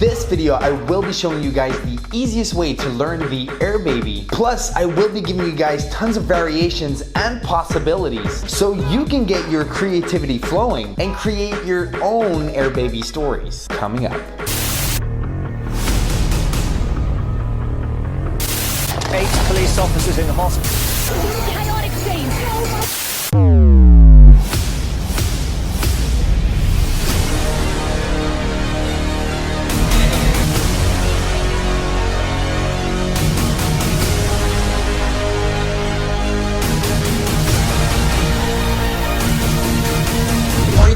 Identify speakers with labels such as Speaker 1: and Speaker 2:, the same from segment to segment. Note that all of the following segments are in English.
Speaker 1: this video, I will be showing you guys the easiest way to learn the Air Baby. Plus, I will be giving you guys tons of variations and possibilities so you can get your creativity flowing and create your own Air Baby stories. Coming up.
Speaker 2: 8 police officers in the hospital.
Speaker 3: Chaotic scene.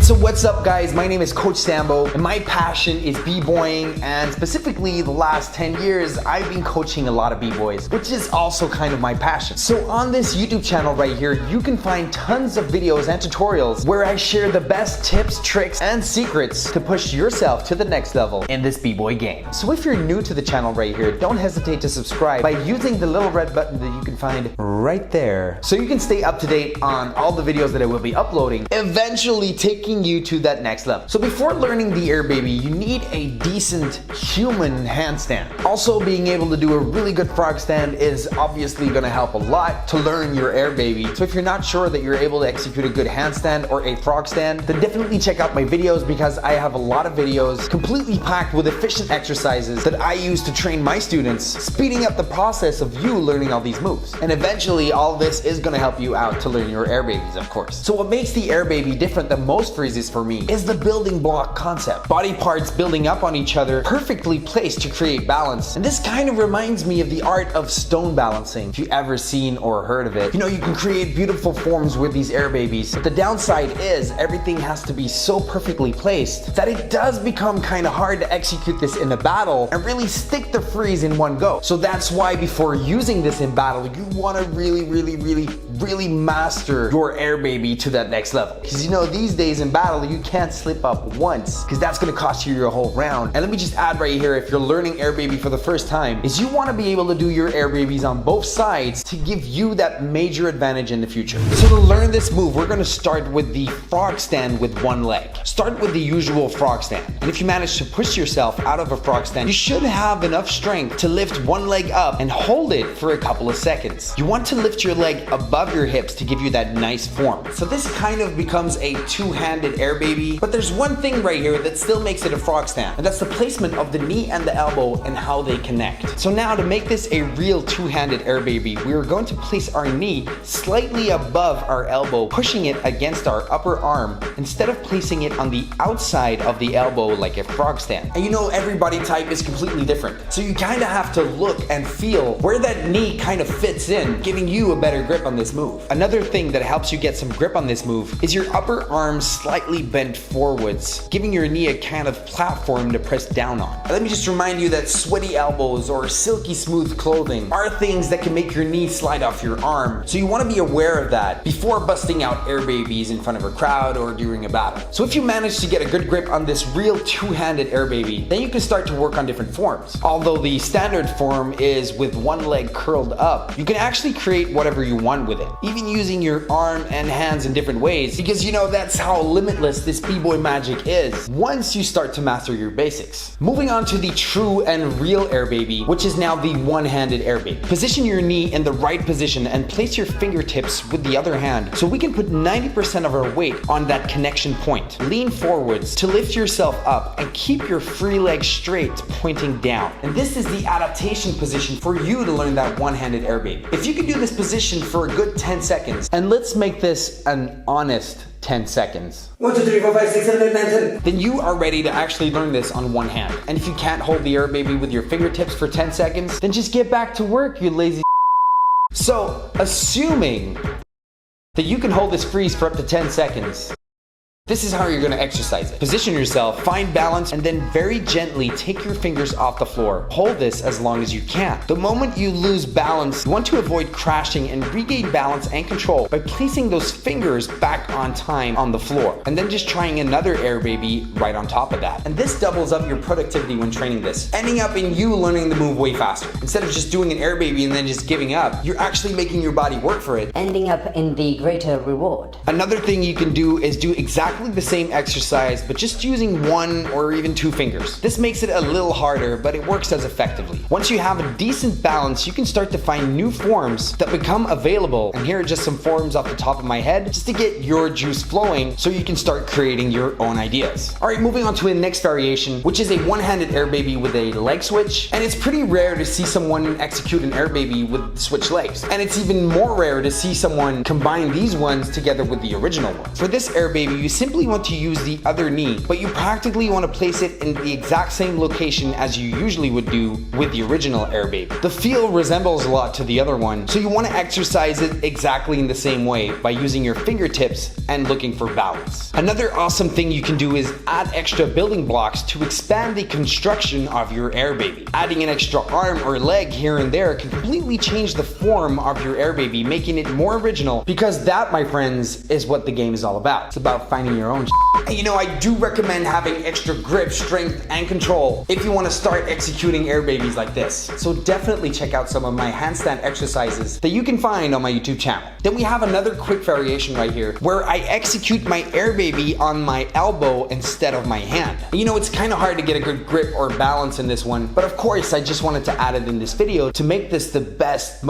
Speaker 1: So what's up guys, my name is Coach Sambo and my passion is b-boying, and specifically the last 10 years I've been coaching a lot of b-boys, which is also kind of my passion. So on this YouTube channel right here, you can find tons of videos and tutorials where I share the best tips, tricks, and secrets to push yourself to the next level in this b-boy game. So if you're new to the channel right here, don't hesitate to subscribe by using the little red button that you can find right there so you can stay up to date on all the videos that I will be uploading, eventually taking you to that next level. So before learning the Air Baby, you need a decent human handstand. Also, being able to do a really good frog stand is obviously going to help a lot to learn your Air Baby. So if you're not sure that you're able to execute a good handstand or a frog stand, then definitely check out my videos, because I have a lot of videos completely packed with efficient exercises that I use to train my students, speeding up the process of you learning all these moves. And eventually all this is going to help you out to learn your Air Babies, of course. So what makes the Air Baby different than most freezes for me is the building block concept. Body parts building up on each other, perfectly placed to create balance. And this kind of reminds me of the art of stone balancing, if you've ever seen or heard of it. You know, you can create beautiful forms with these Air Babies, but the downside is everything has to be so perfectly placed that it does become kind of hard to execute this in a battle and really stick the freeze in one go. So that's why before using this in battle, you want to really master your Air Baby to that next level. Because you know, these days in battle, you can't slip up once, because that's going to cost you your whole round. And let me just add right here, if you're learning Air Baby for the first time, is you want to be able to do your Air Babies on both sides to give you that major advantage in the future. So to learn this move, we're going to start with the frog stand with one leg. Start with the usual frog stand. And if you manage to push yourself out of a frog stand, you should have enough strength to lift one leg up and hold it for a couple of seconds. You want to lift your leg above your hips to give you that nice form. So this kind of becomes a two-handed Air Baby, but there's one thing right here that still makes it a frog stand, and that's the placement of the knee and the elbow and how they connect. So now to make this a real two-handed Air Baby, we are going to place our knee slightly above our elbow, pushing it against our upper arm instead of placing it on the outside of the elbow like a frog stand. And you know, every body type is completely different, so you kind of have to look and feel where that knee kind of fits in, giving you a better grip on this move. Another thing that helps you get some grip on this move is your upper arm slightly bent forwards, giving your knee a kind of platform to press down on. Let me just remind you that sweaty elbows or silky smooth clothing are things that can make your knee slide off your arm, so you want to be aware of that before busting out Air Babies in front of a crowd or during a battle. So if you manage to get a good grip on this real two-handed Air Baby, then you can start to work on different forms. Although the standard form is with one leg curled up, you can actually create whatever you want with it, even using your arm and hands in different ways, because you know, that's how limitless this b-boy magic is once you start to master your basics. Moving on to the true and real Air Baby, which is now the one-handed Air Baby. Position your knee in the right position and place your fingertips with the other hand so we can put 90% of our weight on that connection point. Lean forwards to lift yourself up and keep your free leg straight, pointing down. And this is the adaptation position for you to learn that one-handed Air Baby. If you can do this position for a good 10 seconds, and let's make this an honest 10 seconds.
Speaker 4: 1, 2, 3, 4, 5, 6, 7, 8, 9, 10.
Speaker 1: Then you are ready to actually learn this on one hand. And if you can't hold the Air Baby with your fingertips for 10 seconds, then just get back to work, you lazy. So, assuming that you can hold this freeze for up to 10 seconds, this is how you're going to exercise it. Position yourself, find balance, and then very gently take your fingers off the floor. Hold this as long as you can. The moment you lose balance, you want to avoid crashing and regain balance and control by placing those fingers back on time on the floor, and then just trying another Air Baby right on top of that. And this doubles up your productivity when training this, ending up in you learning the move way faster. Instead of just doing an Air Baby and then just giving up, you're actually making your body work for it,
Speaker 5: ending up in the greater reward.
Speaker 1: Another thing you can do is do exactly exactly the same exercise, but just using 1 or even 2 fingers. This makes it a little harder, but it works as effectively. Once you have a decent balance, you can start to find new forms that become available. And here are just some forms off the top of my head, just to get your juice flowing so you can start creating your own ideas. All right, moving on to the next variation, which is a one-handed air baby with a leg switch. And it's pretty rare to see someone execute an air baby with switch legs. And it's even more rare to see someone combine these ones together with the original one. For this air baby, you simply want to use the other knee, but you practically want to place it in the exact same location as you usually would do with the original air baby. The feel resembles a lot to the other one, so you want to exercise it exactly in the same way by using your fingertips and looking for balance. Another awesome thing you can do is add extra building blocks to expand the construction of your air baby. Adding an extra arm or leg here and there can completely change the form of your air baby, making it more original, because that, my friends, is what the game is all about. It's about finding your own And you know, I do recommend having extra grip, strength, and control if you want to start executing air babies like this. So definitely check out some of my handstand exercises that you can find on my YouTube channel. Then we have another quick variation right here where I execute my air baby on my elbow instead of my hand. And you know, it's kind of hard to get a good grip or balance in this one, but of course I just wanted to add it in this video to make this the best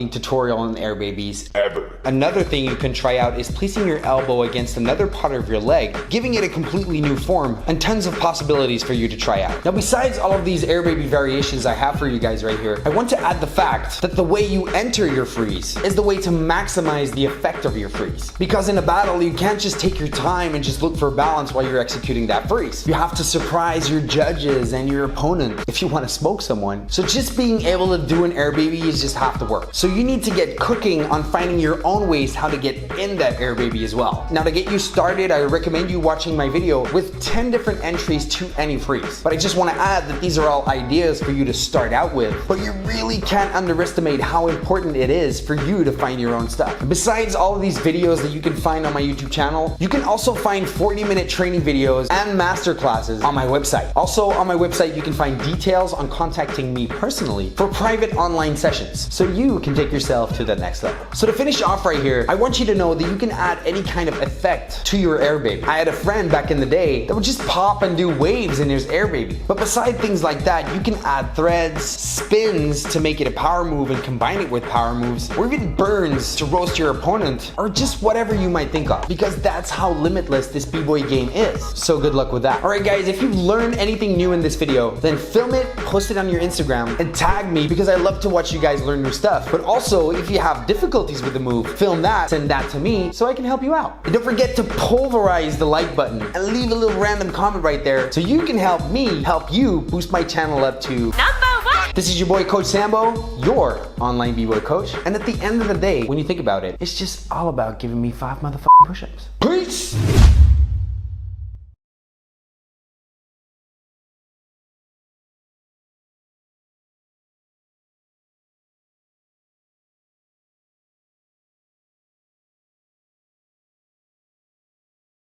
Speaker 1: tutorial on air babies ever. Another thing you can try out is placing your elbow against another part of your leg, giving it a completely new form, and tons of possibilities for you to try out. Now, besides all of these air baby variations I have for you guys right here, I want to add the fact that the way you enter your freeze is the way to maximize the effect of your freeze. Because in a battle, you can't just take your time and just look for balance while you're executing that freeze. You have to surprise your judges and your opponent if you want to smoke someone. So just being able to do an air baby is just half the work. So you need to get cooking on finding your own ways how to get in that air baby as well. Now, to get you started, I recommend you watching my video with 10 different entries to any freeze. But I just want to add that these are all ideas for you to start out with, but you really can't underestimate how important it is for you to find your own stuff. And besides all of these videos that you can find on my YouTube channel, you can also find 40-minute training videos and masterclasses on my website. Also on my website, you can find details on contacting me personally for private online sessions, so you can take yourself to the next level. So to finish off right here, I want you to know that you can add any kind of effect to your air baby. I had a friend back in the day that would just pop and do waves in his air baby. But beside things like that, you can add threads, spins to make it a power move and combine it with power moves, or even burns to roast your opponent, or just whatever you might think of, because that's how limitless this b-boy game is. So good luck with that. Alright guys, if you've learned anything new in this video, then film it, post it on your Instagram, and tag me, because I love to watch you guys learn new stuff. But also, if you have difficulties with the move, film that, send that to me so I can help you out. And don't forget to pulverize the like button and leave a little random comment right there so you can help me help you boost my channel up to #1. This is your boy Coach Sambo, your online b-boy coach. And at the end of the day, when you think about it, it's just all about giving me 5 motherfucking push-ups. Peace!